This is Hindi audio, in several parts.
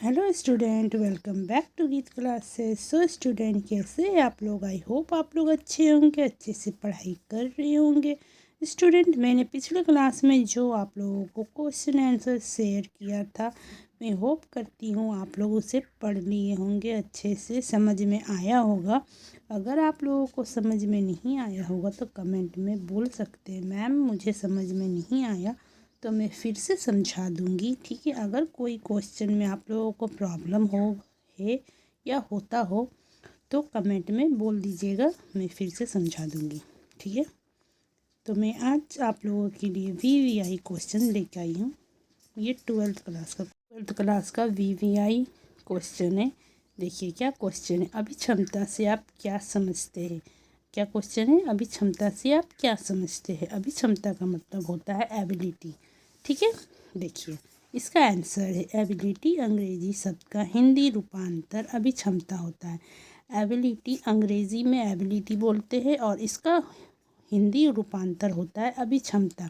Hello student, welcome back to Geet classes. So student, कैसे हैं आप लोग? आई होप आप लोग अच्छे होंगे, अच्छे से पढ़ाई कर रहे होंगे। स्टूडेंट, मैंने पिछले क्लास में जो आप लोगों को क्वेश्चन आंसर शेयर किया था, मैं होप करती हूँ आप लोग उसे पढ़ लिए होंगे, अच्छे से समझ में आया होगा। अगर आप लोगों को समझ में नहीं आया होगा तो कमेंट में बोल सकते हैं, मैम मुझे समझ में नहीं आया, तो मैं फिर से समझा दूंगी। ठीक है, अगर कोई क्वेश्चन में आप लोगों को प्रॉब्लम हो है या होता हो तो कमेंट में बोल दीजिएगा, मैं फिर से समझा दूंगी। ठीक है, तो मैं आज आप लोगों के लिए VVI क्वेश्चन लेके आई हूँ। ये ट्वेल्थ क्लास का VVI क्वेश्चन है। देखिए क्या क्वेश्चन है, अभिक्षमता से आप क्या समझते हैं। क्या क्वेश्चन है, अभिक्षमता से आप क्या समझते हैं। अभिक्षमता का मतलब होता है एबिलिटी। ठीक है, देखिए इसका आंसर है एबिलिटी अंग्रेजी शब्द का हिंदी रूपांतर अभिक्षमता होता है। एबिलिटी अंग्रेजी में एबिलिटी बोलते हैं और इसका हिंदी रूपांतर होता है अभिक्षमता।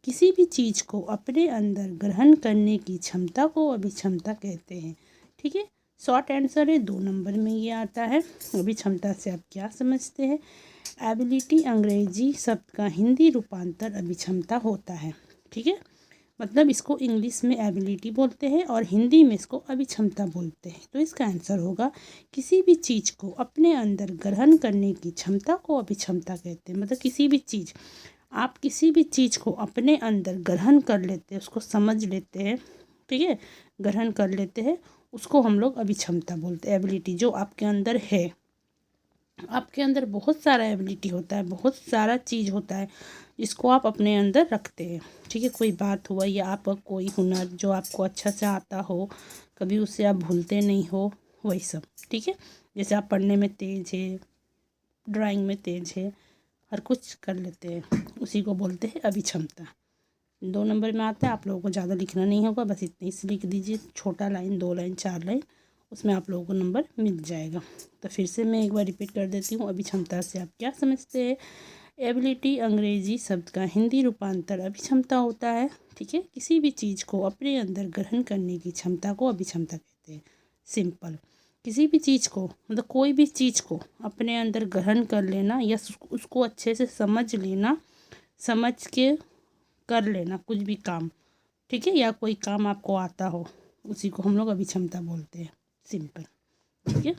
किसी भी चीज़ को अपने अंदर ग्रहण करने की क्षमता को अभिक्षमता कहते हैं। ठीक है, शॉर्ट आंसर है 2 नंबर में ये आता है। अभिक्षमता से आप क्या समझते हैं। एबिलिटी अंग्रेजी शब्द का हिंदी रूपांतर अभिक्षमता होता है। ठीक है, मतलब इसको इंग्लिश में एबिलिटी बोलते हैं और हिंदी में इसको अभिक्षमता बोलते हैं। तो इसका आंसर होगा किसी भी चीज़ को अपने अंदर ग्रहण करने की क्षमता को अभिक्षमता कहते हैं। मतलब किसी भी चीज़, आप किसी भी चीज़ को अपने अंदर ग्रहण कर लेते हैं, उसको समझ लेते हैं। ठीक है, ग्रहण कर लेते हैं, उसको हम लोग अभिक्षमता बोलते हैं। एबिलिटी जो आपके अंदर है, आपके अंदर बहुत सारा एबिलिटी होता है, बहुत सारा चीज़ होता है जिसको आप अपने अंदर रखते हैं। ठीक है, कोई बात हुआ या आपका कोई हुनर जो आपको अच्छा से आता हो, कभी उसे आप भूलते नहीं हो, वही सब। ठीक है, जैसे आप पढ़ने में तेज़ है, ड्राइंग में तेज़ है, हर कुछ कर लेते हैं, उसी को बोलते हैं अभिक्षमता। 2 नंबर में आता है, आप लोगों को ज़्यादा लिखना नहीं होगा, बस इतनी सी लिख दीजिए, छोटा लाइन, 2 लाइन, 4 लाइन, उसमें आप लोगों को नंबर मिल जाएगा। तो फिर से मैं एक बार रिपीट कर देती हूँ, अभिक्षमता से आप क्या समझते हैं। एबिलिटी अंग्रेजी शब्द का हिंदी रूपांतर अभिक्षमता होता है। ठीक है, किसी भी चीज़ को अपने अंदर ग्रहण करने की क्षमता को अभिक्षमता कहते हैं। सिंपल, किसी भी चीज़ को, मतलब कोई भी चीज़ को अपने अंदर ग्रहण कर लेना या उसको अच्छे से समझ लेना, समझ के कर लेना कुछ भी काम। ठीक है, या कोई काम आपको आता हो, उसी को हम लोग अभिक्षमता बोलते हैं। सिंपल। ठीक है,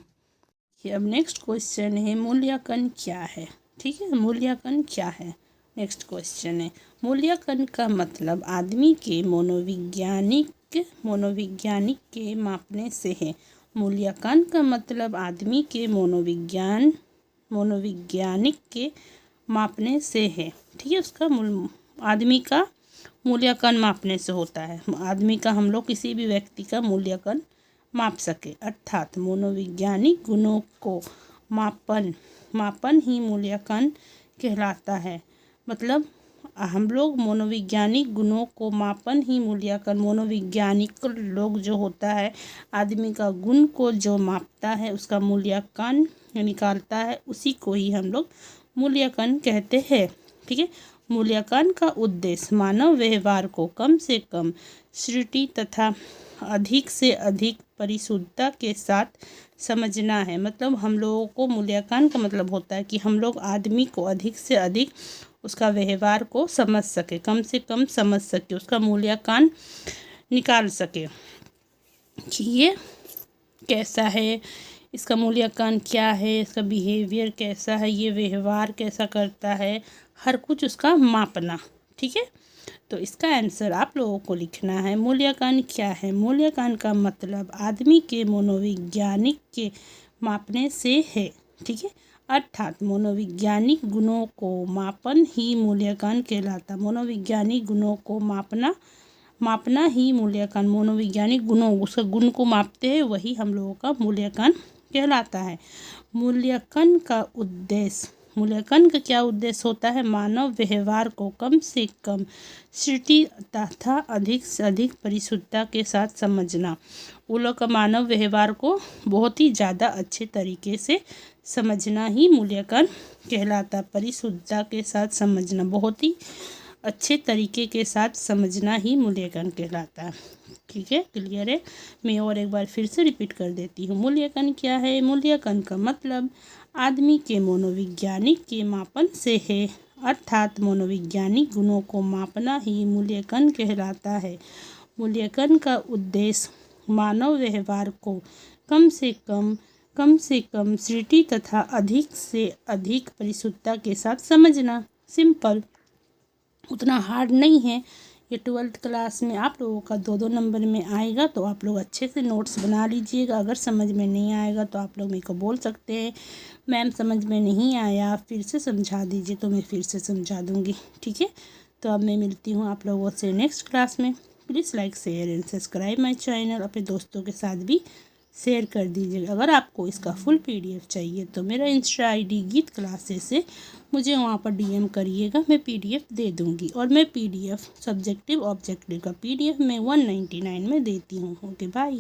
ये अब नेक्स्ट क्वेश्चन है, मूल्यांकन क्या है। ठीक है, मूल्यांकन क्या है, नेक्स्ट क्वेश्चन है। मूल्यांकन का मतलब आदमी के मनोवैज्ञानिक के मापने से है। मूल्यांकन का मतलब आदमी के मनोवैज्ञानिक के मापने से है। ठीक है, उसका आदमी का मूल्यांकन मापने से होता है। आदमी का, हम लोग किसी भी व्यक्ति का मूल्यांकन माप सके, अर्थात मनोवैज्ञानिक गुणों को मापन ही मूल्यांकन कहलाता है। मतलब हम लोग मनोवैज्ञानिक गुणों को मापन ही मूल्यांकन, मनोवैज्ञानिक लोग जो होता है, आदमी का गुण को जो मापता है, उसका मूल्यांकन निकालता है, उसी को ही हम लोग मूल्यांकन कहते हैं। ठीक है, मूल्यांकन का उद्देश्य मानव व्यवहार को कम से कम त्रुटि तथा अधिक से अधिक परिशुद्धता के साथ समझना है। मतलब हम लोगों को मूल्यांकन का मतलब होता है कि हम लोग आदमी को अधिक से अधिक उसका व्यवहार को समझ सके, कम से कम समझ सके, उसका मूल्यांकन निकाल सके कि ये कैसा है, इसका मूल्यांकन क्या है, इसका बिहेवियर कैसा है, ये व्यवहार कैसा करता है, हर कुछ उसका मापना। ठीक है, तो इसका आंसर आप लोगों को लिखना है। मूल्यांकन क्या है। मूल्यांकन का मतलब आदमी के मनोवैज्ञानिक के मापने से है। ठीक है, अर्थात मनोवैज्ञानिक गुणों को मापन ही मूल्यांकन कहलाता। मनोवैज्ञानिक गुणों को मापना ही मूल्यांकन, मनोवैज्ञानिक गुणों, उसका गुण को मापते हैं, वही हम लोगों का मूल्यांकन कहलाता है। मूल्यांकन का क्या उद्देश्य होता है। मानव व्यवहार को कम से कम त्रुटि तथा अधिक से अधिक परिशुद्धता के साथ समझना। वो लोग का मानव व्यवहार को बहुत ही ज़्यादा अच्छे तरीके से समझना ही मूल्यांकन कहलाता। परिशुद्धता के साथ समझना, बहुत ही अच्छे तरीके के साथ समझना ही मूल्यांकन कहलाता है। ठीक है, क्लियर है। मैं और एक बार फिर से रिपीट कर देती हूँ। मूल्यांकन क्या है? मूल्यांकन का मतलब आदमी के मनोवैज्ञानिक के मापन से है, अर्थात मनोवैज्ञानिक गुणों को मापना ही मूल्यांकन कहलाता है। मूल्यांकन का उद्देश्य मानव व्यवहार को कम से कम त्रुटि तथा अधिक से अधिक परिशुद्धता के साथ समझना। सिंपल, उतना हार्ड नहीं है। ये 12th क्लास में आप लोगों का 2-2 नंबर में आएगा, तो आप लोग अच्छे से नोट्स बना लीजिएगा। अगर समझ में नहीं आएगा तो आप लोग मेरे को बोल सकते हैं, मैम समझ में नहीं आया, फिर से समझा दीजिए, तो मैं फिर से समझा दूँगी। ठीक है, तो अब मैं मिलती हूँ आप लोगों से नेक्स्ट क्लास में। Please like share and subscribe my channel. अपने दोस्तों के साथ भी शेयर कर दीजिएगा। अगर आपको इसका फुल PDF चाहिए तो मेरा इंस्टा ID गीत क्लासेस से मुझे वहाँ पर DM करिएगा, मैं PDF दे दूँगी। और मैं PDF सब्जेक्टिव ऑब्जेक्टिव का PDF मैं 199 में देती हूँ। Okay, bye.